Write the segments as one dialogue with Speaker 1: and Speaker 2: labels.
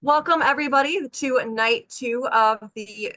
Speaker 1: Welcome, everybody, to night two of the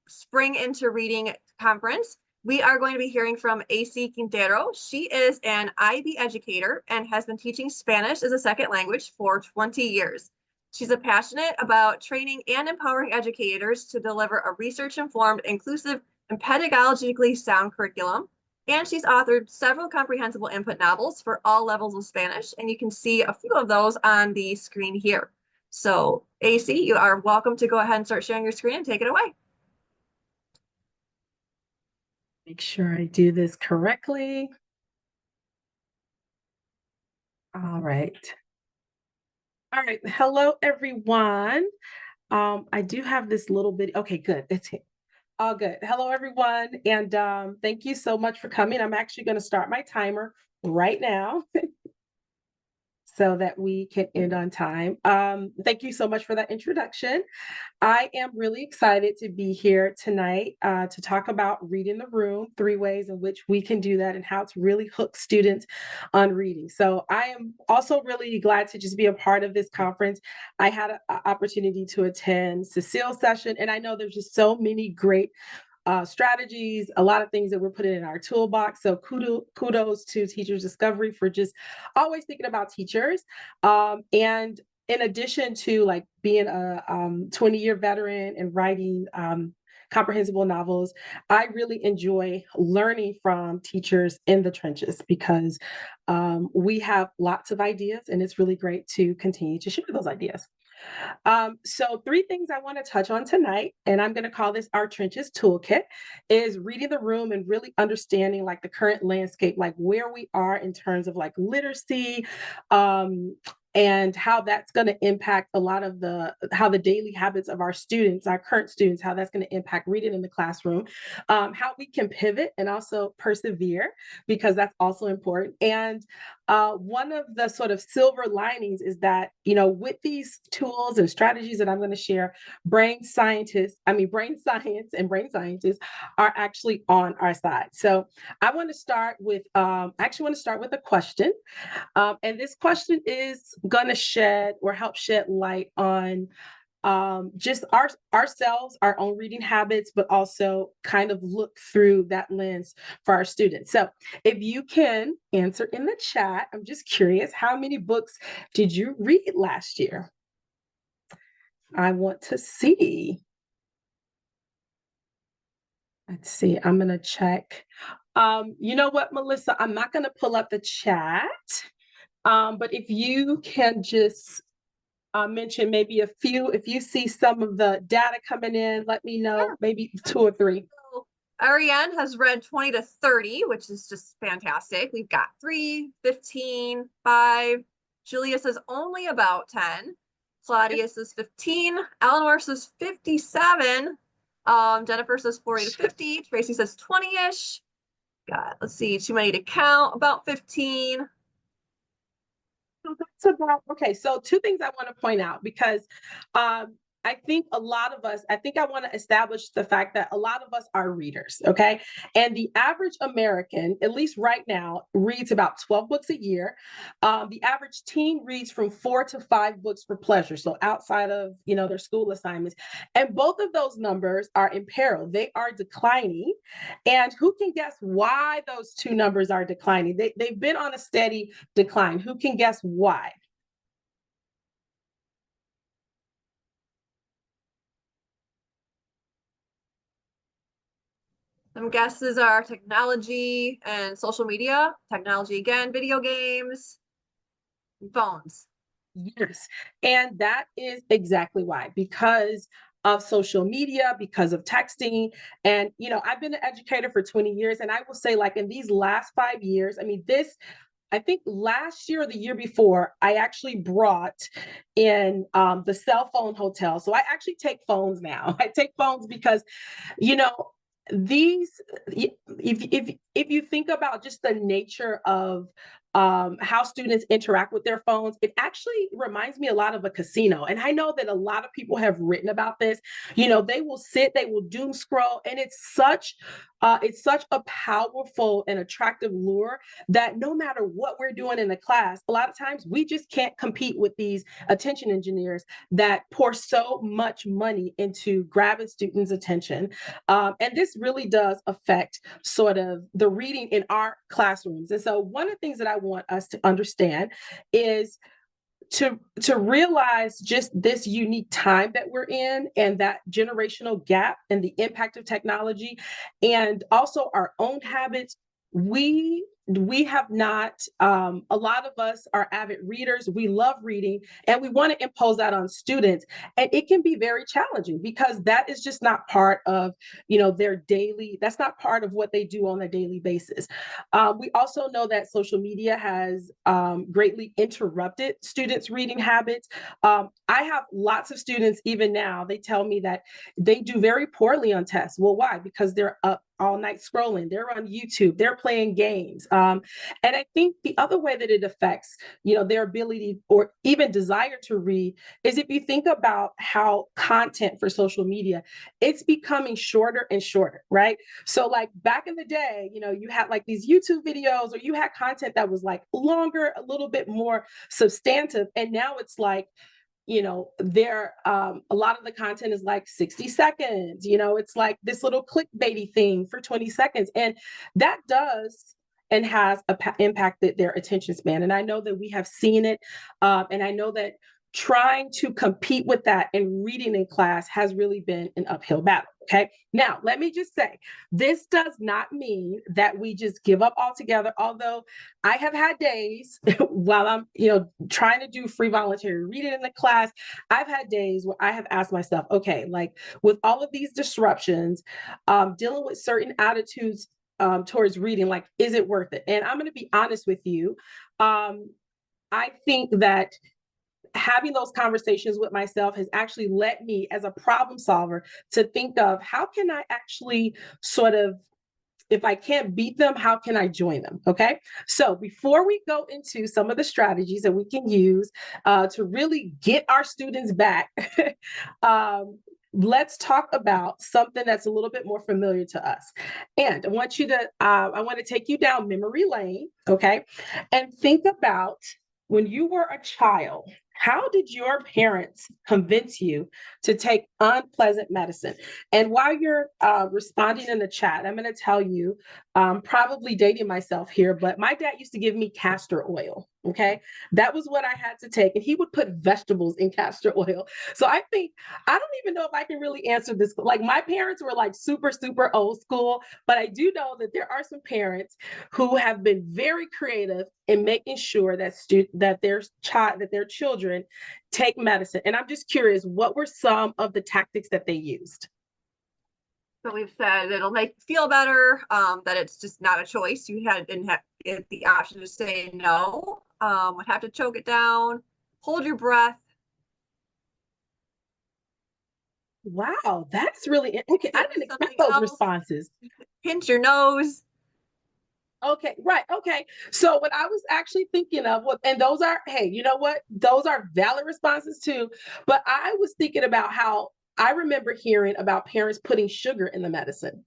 Speaker 1: Spring into Reading Conference. We are going to be hearing from AC Quintero. She is an IB educator and has been teaching Spanish as a second language for 20 years. She's passionate about training and empowering educators to deliver a research-informed, inclusive, and pedagogically sound curriculum. And she's authored several comprehensible input novels for all levels of Spanish, and you can see a few of those on the screen here. So, AC, you are welcome to go ahead and start sharing your screen and take it away.
Speaker 2: Make sure I do this correctly. All right. All right. Hello, everyone. I do have this little bit. Okay, good. It's it. All good. Hello, everyone. And thank you so much for coming. I'm actually going to start my timer right now so that we can end on time. Thank you so much for that introduction. I am really excited to be here tonight to talk about reading the room, 3 ways in which we can do that and how to really hook students on reading. So I am also really glad to just be a part of this conference. I had an opportunity to attend Cecile's session, and I know there's just so many great strategies, a lot of things that we're putting in our toolbox. So kudos to Teachers Discovery for just always thinking about teachers. And in addition to like being a 20-year veteran and writing comprehensible novels, I really enjoy learning from teachers in the trenches because we have lots of ideas and it's really great to continue to share those ideas. So 3 things I want to touch on tonight, and I'm going to call this our trenches toolkit, is reading the room and really understanding like the current landscape, like where we are in terms of like literacy, and how that's going to impact a lot of how the daily habits of our students, our current students, how that's going to impact reading in the classroom, how we can pivot and also persevere because that's also important. And one of the sort of silver linings is that, with these tools and strategies that I'm going to share, brain science and brain scientists are actually on our side. So I want to start with, a question. And this question is going to shed or help shed light on just ourselves, our own reading habits, but also kind of look through that lens for our students. So if you can answer in the chat, I'm just curious, how many books did you read last year? I want to see. Let's see, I'm going to check. You know what, Melissa, I'm not going to pull up the chat. But if you can just mention maybe a few, if you see some of the data coming in, let me know,
Speaker 1: Yeah.
Speaker 2: maybe 2 or 3.
Speaker 1: So Ariane has read 20 to 30, which is just fantastic. We've got 3, 15, 5. Julia says only about 10. Claudia says 15. Eleanor says 57. Jennifer says 40 to 50. Tracy says 20-ish. Let's see, too many to count, about 15.
Speaker 2: So that's about okay. So 2 things I want to point out because I think I want to establish the fact that a lot of us are readers, okay? And the average American, at least right now, reads about 12 books a year. The average teen reads from 4 to 5 books for pleasure, so outside of their school assignments. And both of those numbers are in peril; they are declining. And who can guess why those 2 numbers are declining? They've been on a steady decline. Who can guess why?
Speaker 1: Some guesses are technology and social media. Technology again, video games, phones.
Speaker 2: Yes. And that is exactly why, because of social media, because of texting. And, I've been an educator for 20 years. And I will say, like, in these last 5 years, I think last year or the year before, I actually brought in the cell phone hotel. So I actually take phones now. I take phones because, you know, these if you think about just the nature of how students interact with their phones, it actually reminds me a lot of a casino. And I know that a lot of people have written about this. They will doom scroll, and it's such It's such a powerful and attractive lure that no matter what we're doing in the class, a lot of times we just can't compete with these attention engineers that pour so much money into grabbing students' attention. And this really does affect sort of the reading in our classrooms. And so, one of the things that I want us to understand is to realize just this unique time that we're in and that generational gap and the impact of technology and also our own habits. We have not, a lot of us are avid readers, we love reading, and we want to impose that on students, and it can be very challenging because that is just not part of, their daily, that's not part of what they do on a daily basis. We also know that social media has greatly interrupted students' reading habits. I have lots of students, even now, they tell me that they do very poorly on tests. Well, why? Because they're up all night scrolling, they're on YouTube, they're playing games. And I think the other way that it affects, their ability or even desire to read is if you think about how content for social media, it's becoming shorter and shorter, right? So like back in the day, you had like these YouTube videos or you had content that was like longer, a little bit more substantive. And now it's like, there a lot of the content is like 60 seconds, it's like this little clickbaity thing for 20 seconds. And that does and has impacted their attention span. And I know that we have seen it. And I know that trying to compete with that and reading in class has really been an uphill battle. Okay. Now, let me just say, this does not mean that we just give up altogether. Although I have had days while I'm, trying to do free voluntary reading in the class, I've had days where I have asked myself, okay, like with all of these disruptions, dealing with certain attitudes towards reading, like, is it worth it? And I'm going to be honest with you. I think that having those conversations with myself has actually led me as a problem solver to think of how can I actually sort of, if I can't beat them, how can I join them? Okay. So before we go into some of the strategies that we can use to really get our students back, let's talk about something that's a little bit more familiar to us. And I want to take you down memory lane. Okay. And think about when you were a child, how did your parents convince you to take unpleasant medicine? And while you're responding in the chat, I'm going to tell you, probably dating myself here, but my dad used to give me castor oil. Okay. That was what I had to take. And he would put vegetables in castor oil. So I think, I don't even know if I can really answer this. Like my parents were like super, super old school, but I do know that there are some parents who have been very creative in making sure that their children take medicine. And I'm just curious, what were some of the tactics that they used?
Speaker 1: So we've said it'll make you feel better, that it's just not a choice. Didn't have the option to say no, would have to choke it down, hold your breath.
Speaker 2: Wow, that's really okay. I didn't expect those responses.
Speaker 1: Pinch your nose.
Speaker 2: Okay, right. Okay. So what I was actually thinking of was, and those are, hey, you know what? Those are valid responses too. But I was thinking about how I remember hearing about parents putting sugar in the medicine,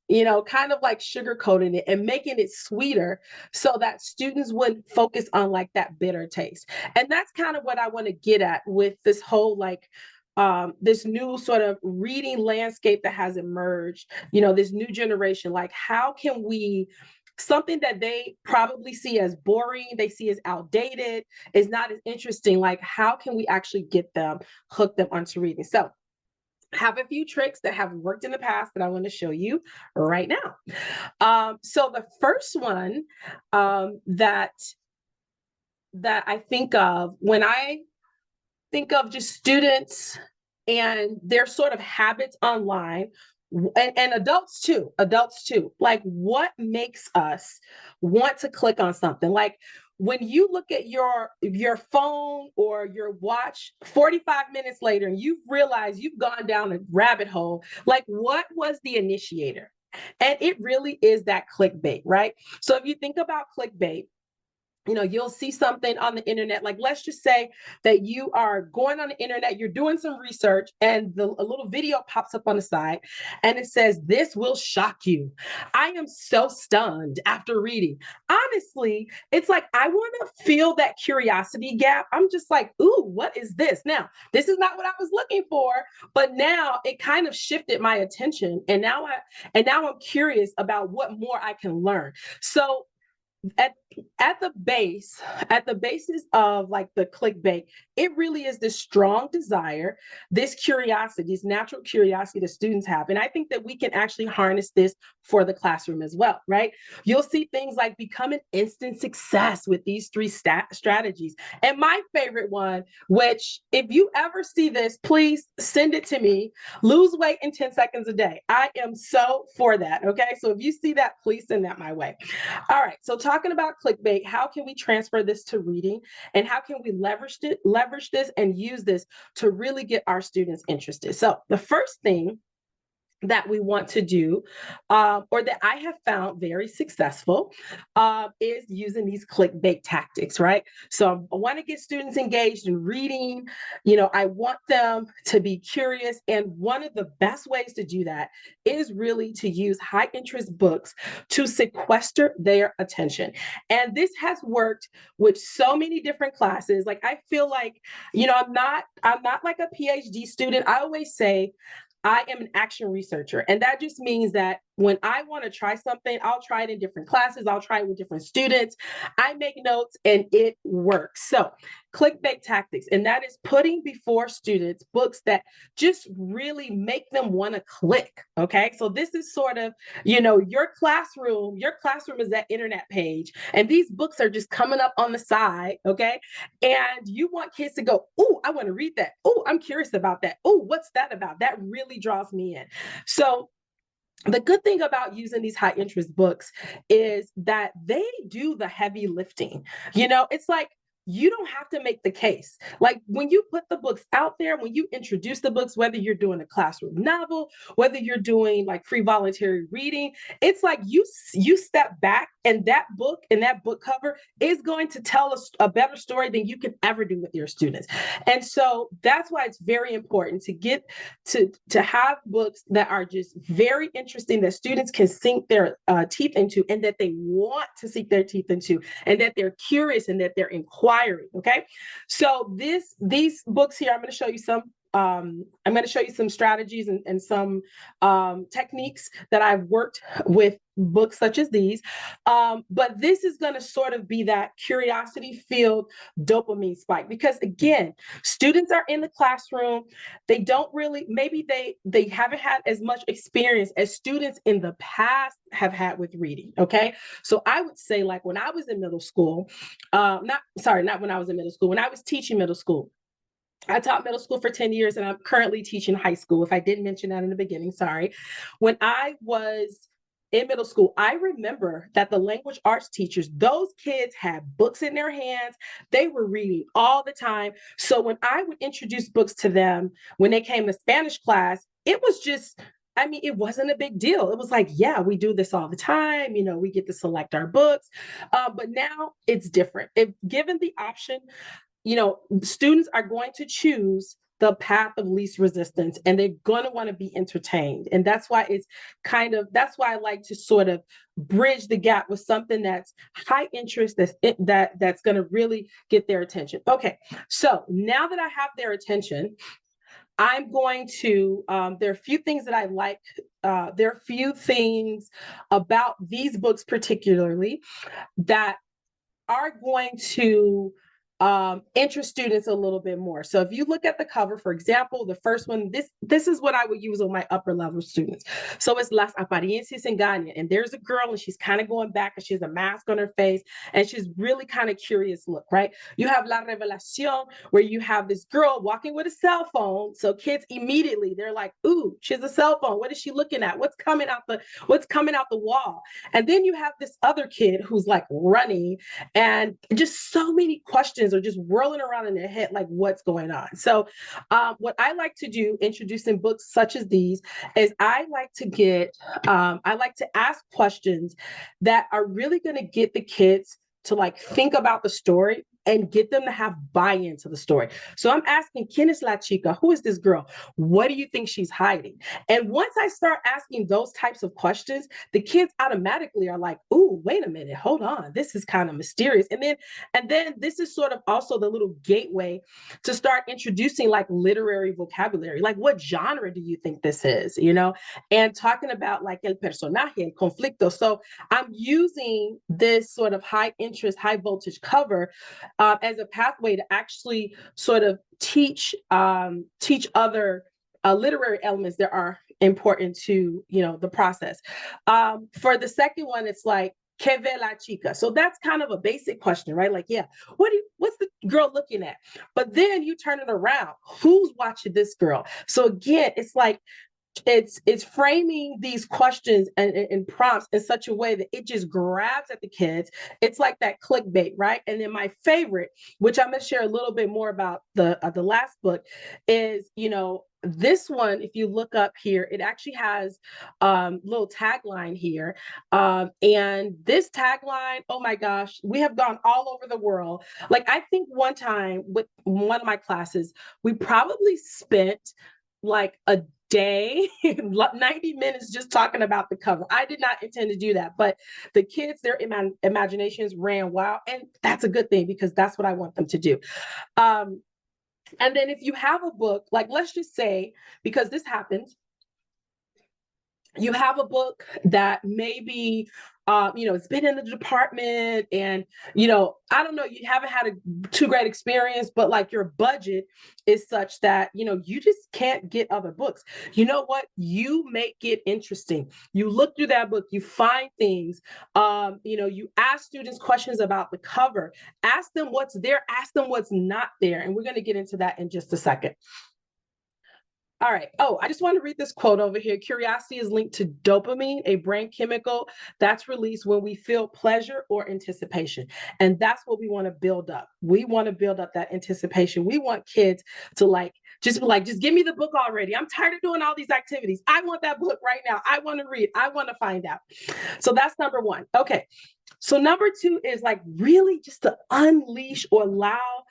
Speaker 2: kind of like sugarcoating it and making it sweeter so that students wouldn't focus on like that bitter taste. And that's kind of what I want to get at with this whole like this new sort of reading landscape that has emerged, this new generation, like how can we something that they probably see as boring, they see as outdated, is not as interesting, like how can we actually get them, hook them onto reading? So have a few tricks that have worked in the past that I want to show you right now. So the first one that I think of when I think of just students and their sort of habits online, and adults too, like what makes us want to click on something? Like when you look at your phone or your watch 45 minutes later and you realize you've gone down a rabbit hole, like what was the initiator? And it really is that clickbait, right? So if you think about clickbait, you'll see something on the internet. Like, let's just say that you are going on the internet, you're doing some research, and a little video pops up on the side and it says, "This will shock you." I am so stunned after reading. Honestly, it's like I want to feel that curiosity gap. I'm just like, "Ooh, what is this?" Now, this is not what I was looking for, but now it kind of shifted my attention. And now I'm curious about what more I can learn. So at at the base at the basis of like the clickbait, it really is this strong desire, this curiosity, this natural curiosity that students have. And I think that we can actually harness this for the classroom as well, right? You'll see things like become an instant success with these three strategies. And my favorite one, which if you ever see this, please send it to me: lose weight in 10 seconds a day. I am so for that. Okay, so if you see that, please send that my way. All right, so talking about clickbait, how can we transfer this to reading, and how can we leverage this and use this to really get our students interested? So the first thing that we want to do, or that I have found very successful, is using these clickbait tactics, right? So I want to get students engaged in reading. I want them to be curious. And one of the best ways to do that is really to use high interest books to sequester their attention. And this has worked with so many different classes. Like, I feel like, I'm not like a PhD student. I always say I am an action researcher. And that just means that when I want to try something, I'll try it in different classes, I'll try it with different students. I make notes and it works. So, clickbait tactics, and that is putting before students books that just really make them want to click. Okay. So, this is sort of, your classroom is that internet page, and these books are just coming up on the side. Okay. And you want kids to go, "Oh, I want to read that. Oh, I'm curious about that. Oh, what's that about?" That really draws me in. So, the good thing about using these high interest books is that they do the heavy lifting. It's like you don't have to make the case. Like, when you put the books out there, when you introduce the books, whether you're doing a classroom novel, whether you're doing like free voluntary reading, it's like you step back, and that book and that book cover is going to tell us a better story than you could ever do with your students. And so that's why it's very important to get to have books that are just very interesting, that students can sink their teeth into, and that they want to sink their teeth into, and that they're curious, and that they're inquiring. Okay, so these books here, I'm going to show you some. I'm going to show you some strategies and some techniques that I've worked with books such as these. But this is going to sort of be that curiosity filled dopamine spike, because again, students are in the classroom. They don't really, maybe they haven't had as much experience as students in the past have had with reading. Okay, so I would say, like, when I was in middle school, not when I was in middle school, when I was teaching middle school, I taught middle school for 10 years, and I'm currently teaching high school. If I didn't mention that in the beginning, sorry. When I was in middle school, I remember that the language arts teachers, those kids had books in their hands. They were reading all the time. So when I would introduce books to them when they came to Spanish class, it was just, I mean, it wasn't a big deal. It was like, yeah, we do this all the time. We get to select our books. But now it's different. If given the option, students are going to choose the path of least resistance, and they're going to want to be entertained. And that's why I like to sort of bridge the gap with something that's high interest, that's going to really get their attention. Okay, so now that I have their attention, I'm going to, there are a few things that I like. There are a few things about these books particularly that are going to interest students a little bit more. So if you look at the cover, for example, the first one, this is what I would use on my upper level students. So it's Las Apariencias Engañan, and there's a girl, and she's kind of going back, and she has a mask on her face, and she's really kind of curious look, right? You have La Revelación, where you have this girl walking with a cell phone. So kids immediately, they're like, "Ooh, she has a cell phone. What is she looking at? What's coming out the wall?" And then you have this other kid who's like running, and just so many questions are just whirling around in their head, like, what's going on? So what I like to do introducing books such as these is I like to ask questions that are really going to get the kids to like think about the story and get them to have buy-in to the story. So I'm asking, ¿Quién es la chica? Who is this girl? What do you think she's hiding? And once I start asking those types of questions, the kids automatically are like, "Ooh, wait a minute, hold on. This is kind of mysterious." And then this is sort of also the little gateway to start introducing like literary vocabulary. Like, what genre do you think this is? And talking about like el personaje, el conflicto. So I'm using this sort of high interest, high voltage cover as a pathway to actually sort of teach other literary elements that are important to the process. For the second one, it's like que ve la chica. So that's kind of a basic question, right? Like, yeah, what's the girl looking at? But then you turn it around. Who's watching this girl? So again, it's like it's framing these questions and prompts in such a way that it just grabs at the kids. It's like that clickbait, right? And then my favorite, which I'm going to share a little bit more about the last book, is this one. If you look up here, it actually has little tagline here, and this tagline, oh my gosh, we have gone all over the world. Like, I think one time with one of my classes, we probably spent like a day 90 minutes just talking about the cover. I did not intend to do that, but the kids, their imaginations ran wild, and that's a good thing because that's what I want them to do. And then if you have a book, like, let's just say, because this happens, you have a book that maybe it's been in the department, and I don't know, you haven't had a too great experience, but like your budget is such that you just can't get other books. You know what? You make it interesting. You look through that book, you find things. You ask students questions about the cover, ask them what's there, ask them what's not there, and we're going to get into that in just a second. All right. Oh, I just want to read this quote over here. Curiosity is linked to dopamine, a brain chemical that's released when we feel pleasure or anticipation. And that's what we want to build up. We want to build up that anticipation. We want kids to just give me the book already. I'm tired of doing all these activities. I want that book right now. I want to read. I want to find out. So that's number one. Okay. So number two is like really just to unleash or allow,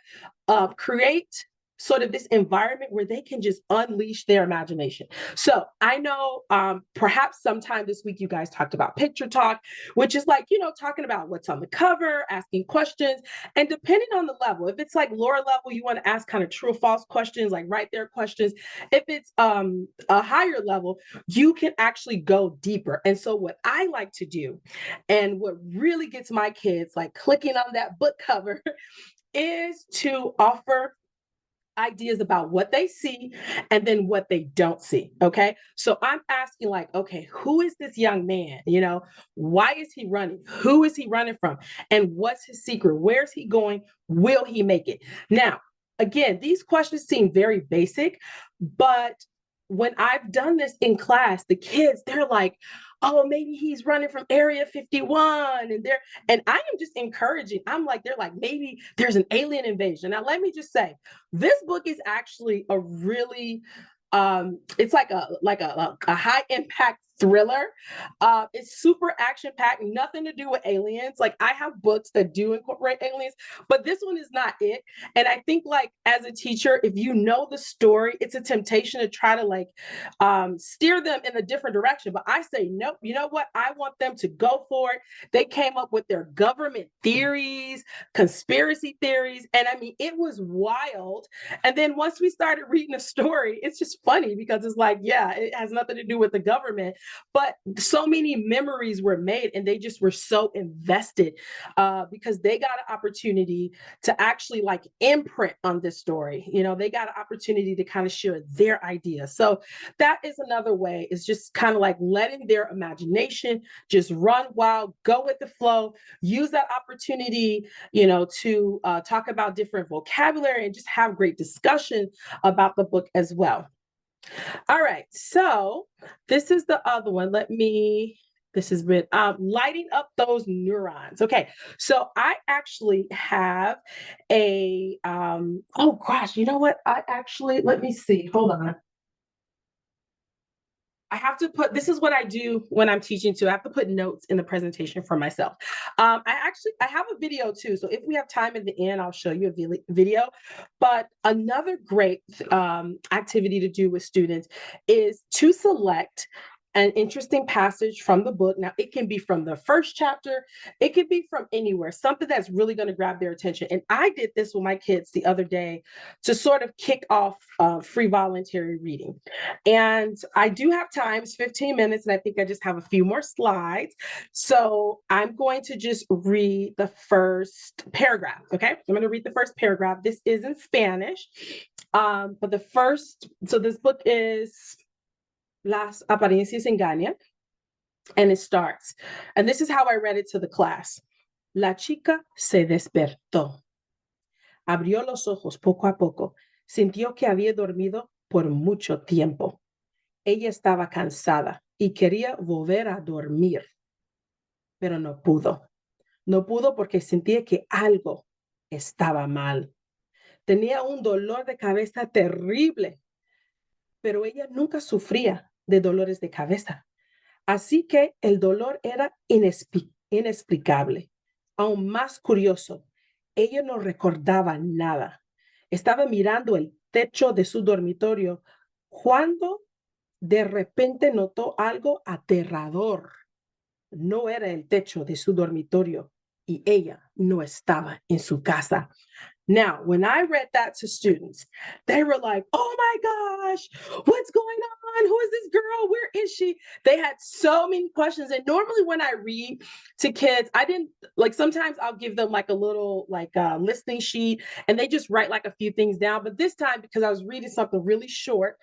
Speaker 2: create sort of this environment where they can just unleash their imagination. So I know perhaps sometime this week you guys talked about picture talk, which is like, talking about what's on the cover, asking questions. And depending on the level, if it's like lower level, you want to ask kind of true or false questions, like right there questions. If it's a higher level, you can actually go deeper. And so what I like to do, and what really gets my kids like clicking on that book cover, is to offer ideas about what they see and then what they don't see. Okay. So I'm asking, like, okay, who is this young man? Why is he running? Who is he running from? And what's his secret? Where's he going? Will he make it? Now, again, these questions seem very basic, but when I've done this in class, the kids, they're like, oh, maybe he's running from Area 51. And I am just encouraging. They're like, maybe there's an alien invasion. Now, let me just say, this book is actually a really, it's like a high impact thriller. It's super action packed, nothing to do with aliens. Like, I have books that do incorporate aliens, but this one is not it. And I think, like, as a teacher, if you know the story, it's a temptation to try to like steer them in a different direction. But I say, nope, you know what? I want them to go for it. They came up with their government theories, conspiracy theories. And I mean, it was wild. And then once we started reading the story, it's just funny because it's like, yeah, it has nothing to do with the government, but so many memories were made, and they just were so invested because they got an opportunity to actually like imprint on this story. They got an opportunity to kind of share their ideas. So that is another way, is just kind of like letting their imagination just run wild, go with the flow, use that opportunity, to talk about different vocabulary and just have great discussion about the book as well. All right, so this is the other one. This has been lighting up those neurons. Okay, so I actually have oh gosh, you know what? Let me see. Hold on. I have to put, this is what I do when I'm teaching too. I have to put notes in the presentation for myself. I have a video too. So if we have time at the end, I'll show you a video. But another great activity to do with students is to select an interesting passage from the book. Now, it can be from the first chapter, it could be from anywhere, something that's really going to grab their attention. And I did this with my kids the other day to sort of kick off free voluntary reading. And I do have time, it's 15 minutes, and I think I just have a few more slides. So I'm going to just read the first paragraph, okay? I'm going to read the first paragraph. This is in Spanish. But the first, so this book is Las Apariencias Engañan, and it starts. And this is how I read it to the class. La chica se despertó. Abrió los ojos poco a poco. Sintió que había dormido por mucho tiempo. Ella estaba cansada y quería volver a dormir, pero no pudo. No pudo porque sentía que algo estaba mal. Tenía un dolor de cabeza terrible, pero ella nunca sufría de dolores de cabeza. Así que el dolor era inexplicable. Aún más curioso, ella no recordaba nada. Estaba mirando el techo de su dormitorio cuando de repente notó algo aterrador. No era el techo de su dormitorio y ella no estaba en su casa. Now, when I read that to students, they were like, oh my gosh, what's going on? Who is this girl? Where is she? They had so many questions. And normally when I read to kids, I didn't like, sometimes I'll give them like a little like listening sheet and they just write like a few things down. But this time, because I was reading something really short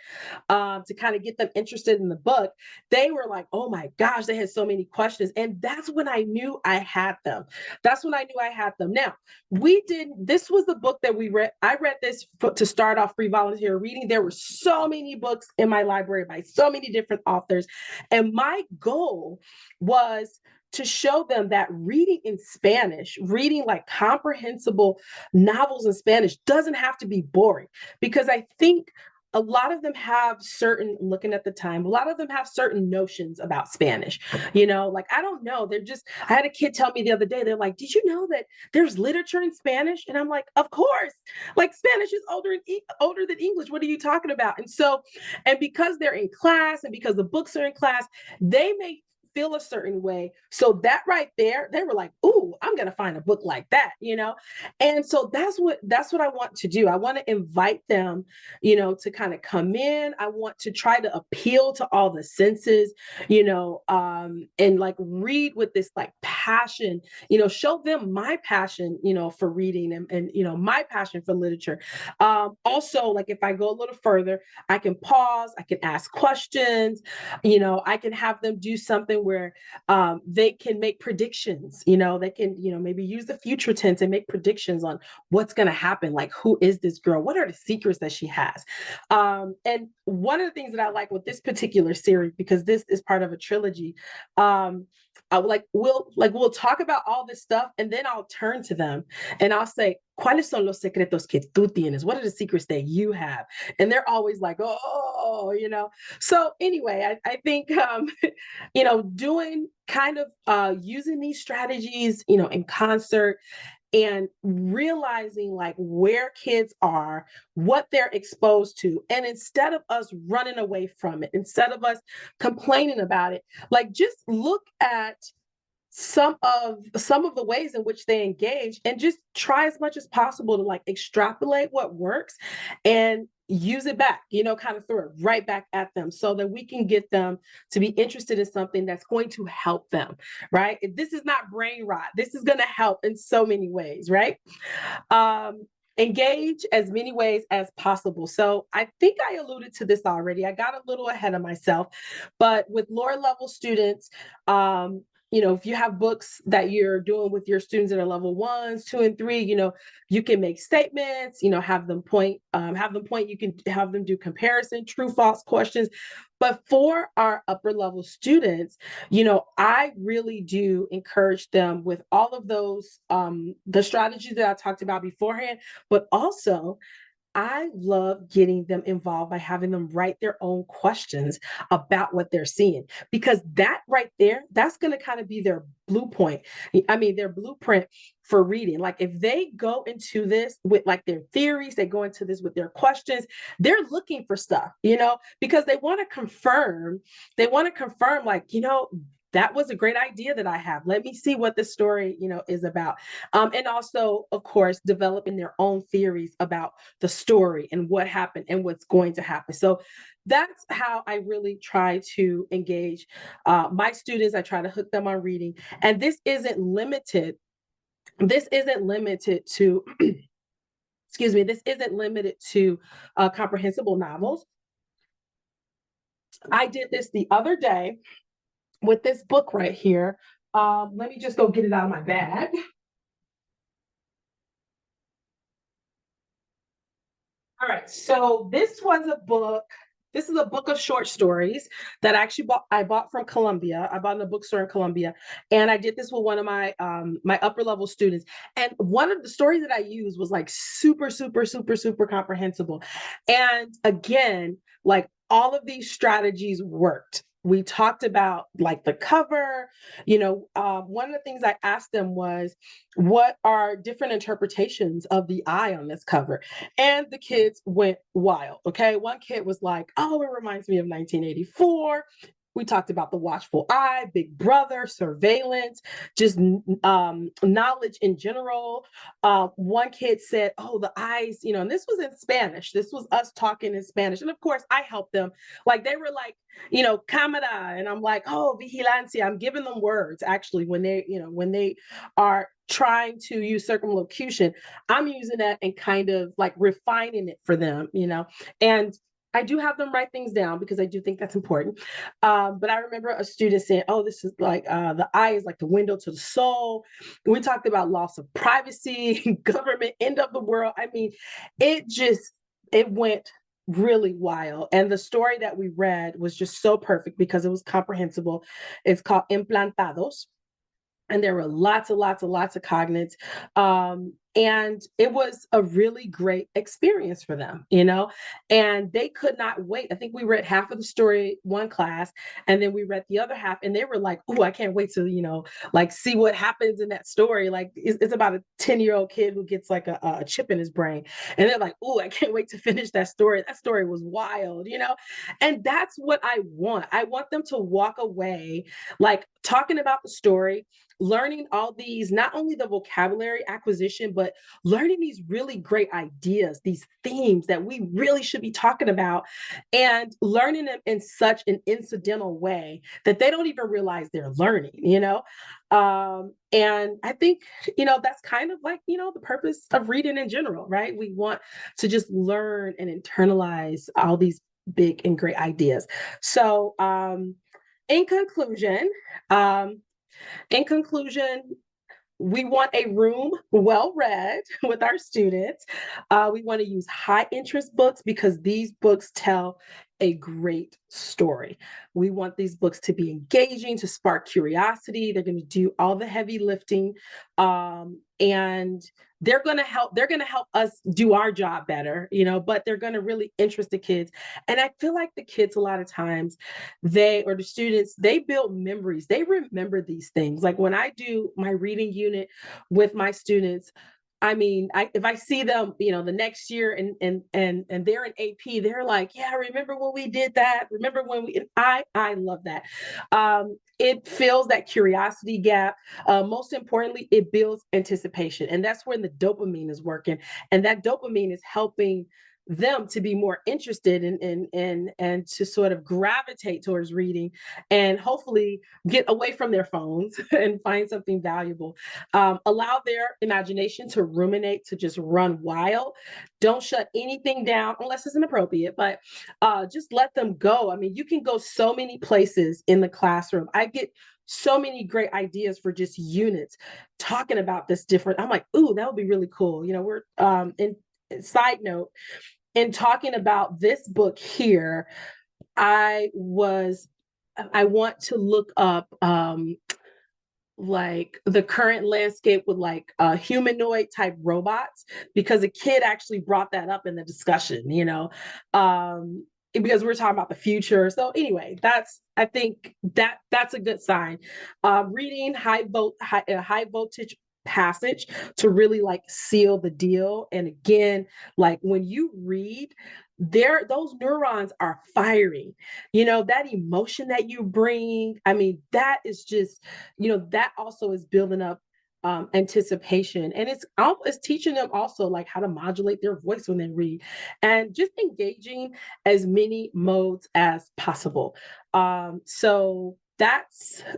Speaker 2: to kind of get them interested in the book, they were like, oh my gosh, they had so many questions. And that's when I knew I had them. That's when I knew I had them. Now, this was the book that we read. I read this to start off free volunteer reading. There were so many books in my library by so many different authors. And my goal was to show them that reading in Spanish, reading like comprehensible novels in Spanish doesn't have to be boring, because I think a lot of them have certain, looking at the time, a lot of them have certain notions about Spanish. Like, I don't know. I had a kid tell me the other day, they're like, did you know that there's literature in Spanish? And I'm like, of course. Like, Spanish is older than English. What are you talking about? And because they're in class and because the books are in class, they may feel a certain way. So that right there, they were like, "Ooh, I'm going to find a book like that." And so that's what I want to do. I want to invite them, to kind of come in. I want to try to appeal to all the senses, and like read with this like passion, show them my passion, for reading and my passion for literature. Also, like if I go a little further, I can pause, I can ask questions, I can have them do something where they can make predictions. They can, maybe use the future tense and make predictions on what's going to happen. Like, who is this girl? What are the secrets that she has? And one of the things that I like with this particular series, because this is part of a trilogy, we'll talk about all this stuff, and then I'll turn to them and I'll say, ¿Cuáles son los secretos que tú tienes? What are the secrets that you have? And they're always like, oh. So anyway, I think doing kind of using these strategies, in concert, and realizing like where kids are, what they're exposed to. And instead of us running away from it, instead of us complaining about it, like just look at some of the ways in which they engage and just try as much as possible to like extrapolate what works and use it back, kind of throw it right back at them so that we can get them to be interested in something that's going to help them, right? This is not brain rot. This is going to help in so many ways, right? Engage as many ways as possible. So I think I alluded to this already. I got a little ahead of myself, but with lower level students, if you have books that you're doing with your students that are level 1s, 2, and 3, you can make statements, have them point, you can have them do comparison, true, false questions. But for our upper level students, I really do encourage them with all of those, the strategies that I talked about beforehand, but also I love getting them involved by having them write their own questions about what they're seeing, because that right there, that's going to kind of be their blueprint. I mean, their blueprint for reading. Like if they go into this with like their theories, they go into this with their questions, they're looking for stuff, because they want to confirm, like, that was a great idea that I have. Let me see what this story, is about. And also, of course, developing their own theories about the story and what happened and what's going to happen. So that's how I really try to engage my students. I try to hook them on reading. And this isn't limited to excuse me, this isn't limited to comprehensible novels. I did this the other day with this book right here. Let me just go get it out of my bag. All right, so this was a book. This is a book of short stories that I bought from Columbia. I bought in a bookstore in Columbia, and I did this with one of my upper level students. And one of the stories that I used was like super, super, super, super comprehensible. And again, like all of these strategies worked. We talked about like the cover. One of the things I asked them was, what are different interpretations of the eye on this cover? And the kids went wild. Okay. One kid was like, oh, it reminds me of 1984. We talked about the watchful eye, big brother, surveillance, just knowledge in general. One kid said, oh, the eyes, and this was in Spanish. This was us talking in Spanish. And of course, I helped them. Like they were like, cámara. And I'm like, oh, vigilancia. I'm giving them words actually when they are trying to use circumlocution. I'm using that and kind of like refining it for them, and I do have them write things down because I do think that's important. But I remember a student saying, oh, this is like the eye is like the window to the soul. We talked about loss of privacy, government, end of the world. I mean, it went really wild. And the story that we read was just so perfect because it was comprehensible. It's called Implantados, and there were lots and lots and lots of cognates. And it was a really great experience for them, and they could not wait. I think we read half of the story one class, and then we read the other half, and they were like, oh, I can't wait to, like see what happens in that story. Like it's about a 10-year-old kid who gets like a chip in his brain. And they're like, oh, I can't wait to finish that story. That story was wild, And that's what I want. I want them to walk away like talking about the story, learning all these, not only the vocabulary acquisition, but learning these really great ideas, these themes that we really should be talking about, and learning them in such an incidental way that they don't even realize they're learning. And I think, that's kind of like, the purpose of reading in general, right? We want to just learn and internalize all these big and great ideas. So, in conclusion, um, in conclusion, we want a room well read with our students. We want to use high interest books because these books tell a great story. We want these books to be engaging, to spark curiosity. They're going to do all the heavy lifting, and they're going to help us do our job better, but they're going to really interest the kids. And I feel like the kids, a lot of times, the students, they build memories. They remember these things. Like when I do my reading unit with my students, I mean, if I see them, the next year, and they're in AP, they're like, yeah, remember when we did that? Remember when we? And I love that. It fills that curiosity gap. Most importantly, it builds anticipation, and that's when the dopamine is working, and that dopamine is helping them to be more interested and to sort of gravitate towards reading, and hopefully get away from their phones and find something valuable. Allow their imagination to ruminate, to just run wild. Don't shut anything down unless it's inappropriate, but just let them go. I mean, you can go so many places in the classroom. I get so many great ideas for just units talking about this different. I'm like, ooh, that would be really cool. We're in side note, in talking about this book here, I want to look up like the current landscape with like humanoid type robots, because a kid actually brought that up in the discussion, because we're talking about the future. So anyway, that's, I think that's a good sign. Reading high voltage passage to really like seal the deal. And again, like when you read, there those neurons are firing, that emotion that you bring. I mean, that is just, that also is building up anticipation, and it's teaching them also like how to modulate their voice when they read, and just engaging as many modes as possible. So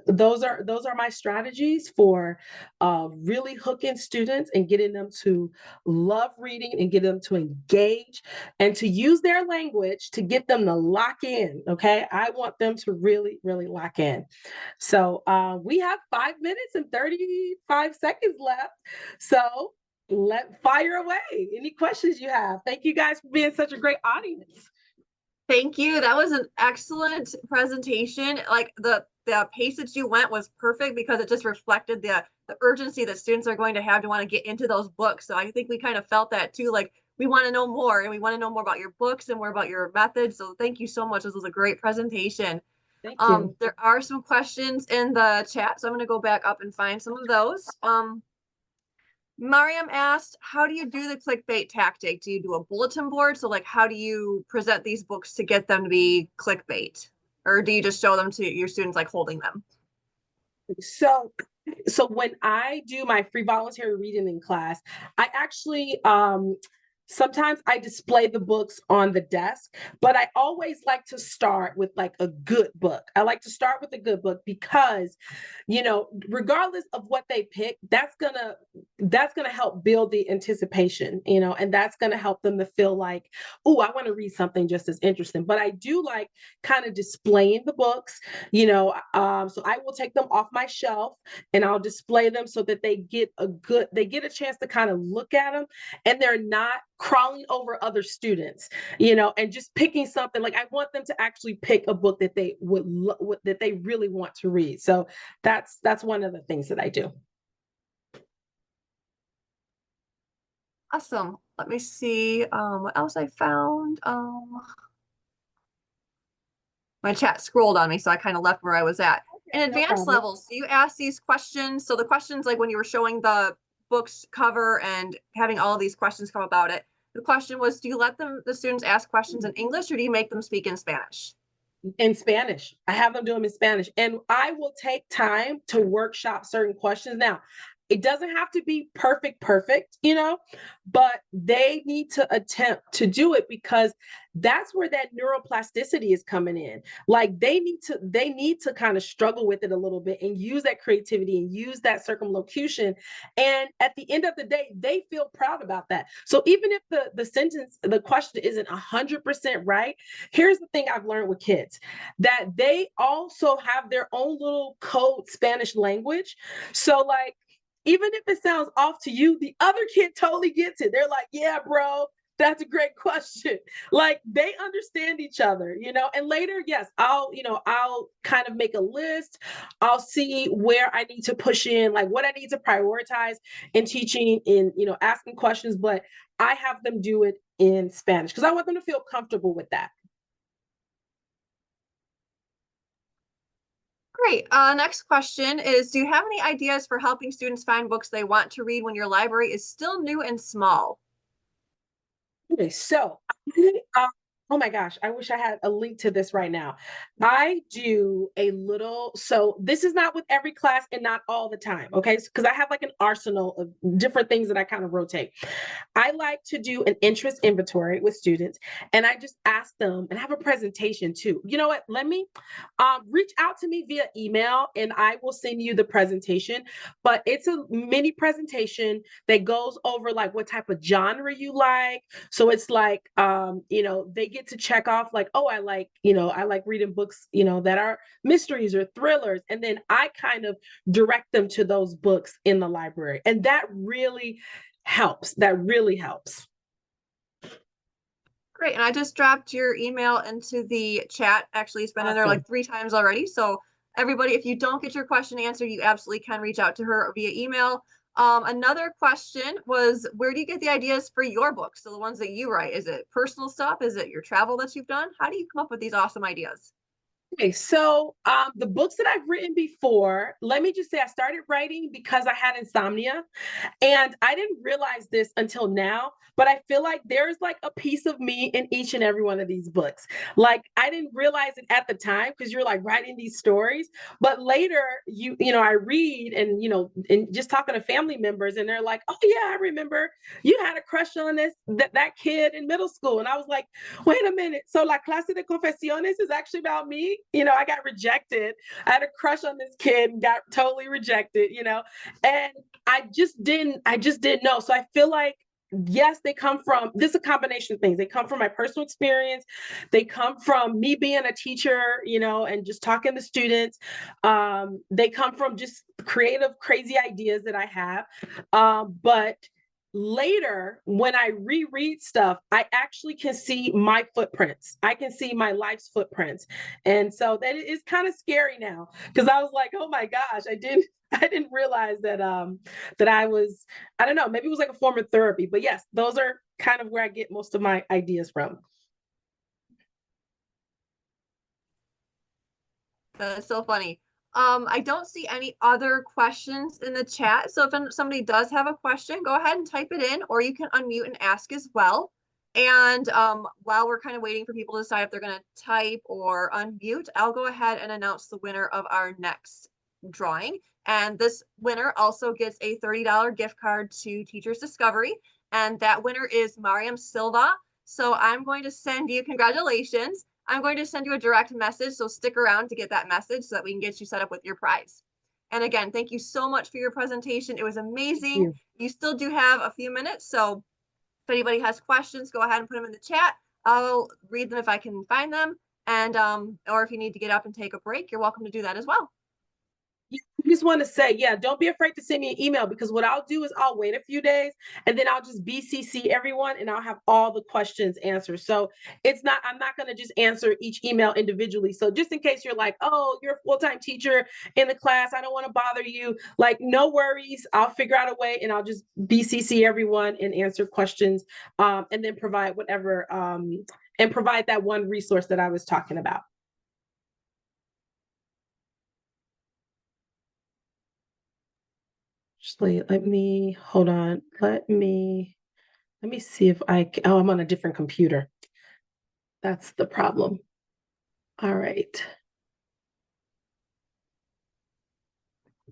Speaker 2: those are my strategies for really hooking students and getting them to love reading and get them to engage and to use their language to get them to lock in. Okay, I want them to really, really lock in. So we have 5 minutes and 35 seconds left. So let fire away. Any questions you have? Thank you guys for being such a great audience.
Speaker 1: Thank you. That was an excellent presentation. Like the pace that you went was perfect because it just reflected the urgency that students are going to have to want to get into those books. So I think we kind of felt that too. Like we want to know more and we want to know more about your books and more about your methods. So thank you so much. This was a great presentation.
Speaker 2: Thank you.
Speaker 1: There are some questions in the chat, so I'm going to go back up and find some of those. Mariam asked, how do you do the clickbait tactic? Do you do a bulletin board? So like, how do you present these books to get them to be clickbait? Or do you just show them to your students like holding them?
Speaker 2: So when I do my free voluntary reading in class, I actually sometimes I display the books on the desk, but I always like to start with like a good book. I like to start with a good book because, regardless of what they pick, that's gonna help build the anticipation, and that's gonna help them to feel like, oh, I want to read something just as interesting. But I do like kind of displaying the books, so I will take them off my shelf and I'll display them so that they get a chance to kind of look at them, and they're not crawling over other students, and just picking something. Like, I want them to actually pick a book that they that they really want to read. So that's one of the things that I do.
Speaker 1: Awesome. Let me see what else I found. My chat scrolled on me, so I kind of left where I was at. In
Speaker 2: No
Speaker 1: advanced
Speaker 2: problem.
Speaker 1: levels, do you ask these questions? So the questions, like when you were showing the book's cover and having all of these questions come about it, the question was, do you let the students ask questions in English or do you make them speak in Spanish?
Speaker 2: In Spanish. I have them do them in Spanish. And I will take time to workshop certain questions. Now, it doesn't have to be perfect, but they need to attempt to do it, because that's where that neuroplasticity is coming in. Like, they need to kind of struggle with it a little bit and use that creativity and use that circumlocution. And at the end of the day, they feel proud about that. So even if the question isn't 100% right, here's the thing I've learned with kids, that they also have their own little code Spanish language. So like, even if it sounds off to you, the other kid totally gets it. They're like, yeah, bro, that's a great question. Like, they understand each other, and later, yes, I'll kind of make a list. I'll see where I need to push in, like what I need to prioritize in teaching, in, asking questions, but I have them do it in Spanish because I want them to feel comfortable with that.
Speaker 1: Great. Next question is, do you have any ideas for helping students find books they want to read when your library is still new and small?
Speaker 2: Okay, so oh my gosh, I wish I had a link to this right now. I do a little, so this is not with every class and not all the time, okay? Because I have like an arsenal of different things that I kind of rotate. I like to do an interest inventory with students, and I just ask them, and have a presentation too. You know what? Let me reach out to me via email and I will send you the presentation. But it's a mini presentation that goes over like what type of genre you like. So it's like, they get to check off like, oh, I like reading books, that are mysteries or thrillers. And then I kind of direct them to those books in the library. And that really helps. That really helps.
Speaker 1: Great. And I just dropped your email into the chat. Actually, it's been in there
Speaker 2: Awesome.
Speaker 1: like 3 times already. So everybody, if you don't get your question answered, you absolutely can reach out to her via email. Another question was, where do you get the ideas for your books? So the ones that you write, is it personal stuff? Is it your travel that you've done? How do you come up with these awesome ideas?
Speaker 2: Okay, so the books that I've written before, let me just say I started writing because I had insomnia. And I didn't realize this until now, but I feel like there's like a piece of me in each and every one of these books. Like I didn't realize it at the time because you're like writing these stories, but later I read and and just talking to family members and they're like, "Oh yeah, I remember you had a crush on that kid in middle school." And I was like, "Wait a minute. So La Clase de Confesiones is actually about me?" I got rejected. I had a crush on this kid and got totally rejected. And I just didn't know. So I feel like yes, they come from this is a combination of things. They come from my personal experience. They come from me being a teacher, and just talking to students. They come from just creative, crazy ideas that I have. But later, when I reread stuff, I actually can see my footprints. I can see my life's footprints. And so that is kind of scary now because I was like, oh my gosh, I didn't realize that I don't know, maybe it was like a form of therapy. But yes, those are kind of where I get most of my ideas from.
Speaker 1: That's so funny. I don't see any other questions in the chat. So if somebody does have a question, go ahead and type it in, or you can unmute and ask as well. And while we're kind of waiting for people to decide if they're going to type or unmute, I'll go ahead and announce the winner of our next drawing. And this winner also gets a $30 gift card to Teachers Discovery. And that winner is Mariam Silva. So I'm going to send you congratulations. I'm going to send you a direct message, so stick around to get that message so that we can get you set up with your prize. And again, thank you so much for your presentation. It was
Speaker 2: Thank
Speaker 1: amazing.
Speaker 2: you.
Speaker 1: You still do have a few minutes, so if anybody has questions, go ahead and put them in the chat. I'll read them if I can find them. And or if you need to get up and take a break, you're welcome to do that as well.
Speaker 2: I just want to say, yeah, don't be afraid to send me an email because what I'll do is I'll wait a few days and then I'll just BCC everyone and I'll have all the questions answered. So I'm not going to just answer each email individually. So just in case you're like, oh, you're a full-time teacher in the class, I don't want to bother you. Like, no worries. I'll figure out a way and I'll just BCC everyone and answer questions and then provide that one resource that I was talking about. Actually, let me hold on. Let me see if oh, I'm on a different computer. That's the problem. All right.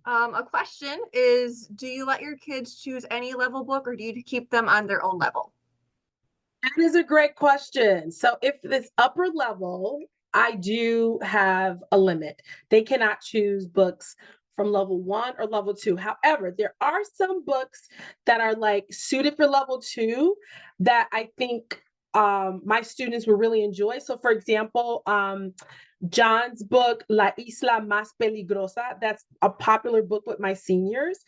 Speaker 1: A question is, do you let your kids choose any level book or do you keep them on their own level?
Speaker 2: That is a great question. So if this upper level, I do have a limit. They cannot choose books from level 1 or level 2. However, there are some books that are like suited for level 2 that I think my students will really enjoy. So for example, John's book, La Isla Más Peligrosa, that's a popular book with my seniors.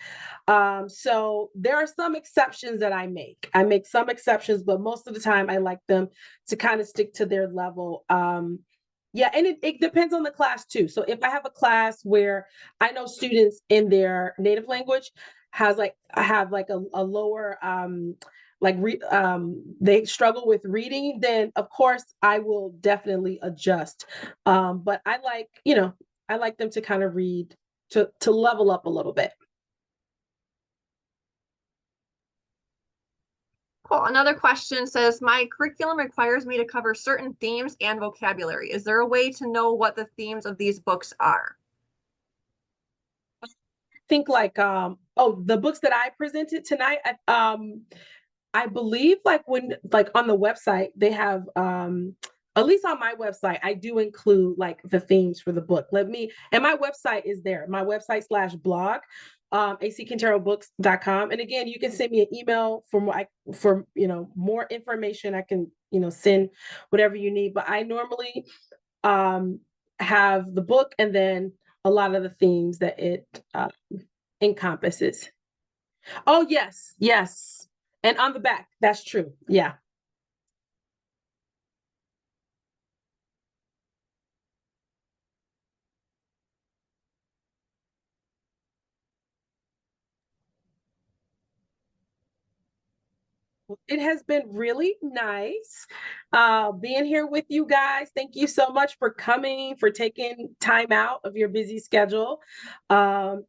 Speaker 2: So there are some exceptions that I make. I make some exceptions, but most of the time I like them to kind of stick to their level. Yeah, and it depends on the class too. So if I have a class where I know students in their native language I have like a lower they struggle with reading, then of course I will definitely adjust. But I like them to kind of read to level up a little bit.
Speaker 1: Cool. Another question says, my curriculum requires me to cover certain themes and vocabulary. Is there a way to know what the themes of these books are?
Speaker 2: Think like the books that I presented tonight, I believe like when like on the website they have at least on my website I do include like the themes for the book. And my website is there. My website/blog, acquinterobooks.com. And again, you can send me an email for more information. I can, send whatever you need. But I normally um have the book and then a lot of the themes that it encompasses. Oh, yes, yes. And on the back, that's true. Yeah. It has been really nice being here with you guys. Thank you so much for coming, for taking time out of your busy schedule. And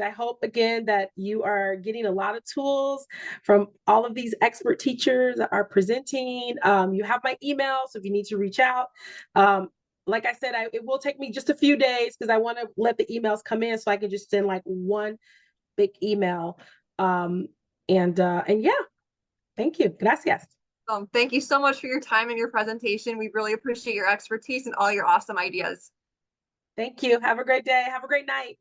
Speaker 2: I hope again that you are getting a lot of tools from all of these expert teachers that are presenting. You have my email, so if you need to reach out. Like I said, it will take me just a few days because I want to let the emails come in so I can just send like one big email. Um, and yeah, thank you. Gracias.
Speaker 1: Thank you so much for your time and your presentation. We really appreciate your expertise and all your awesome ideas.
Speaker 2: Thank you. Have a great day. Have a great night.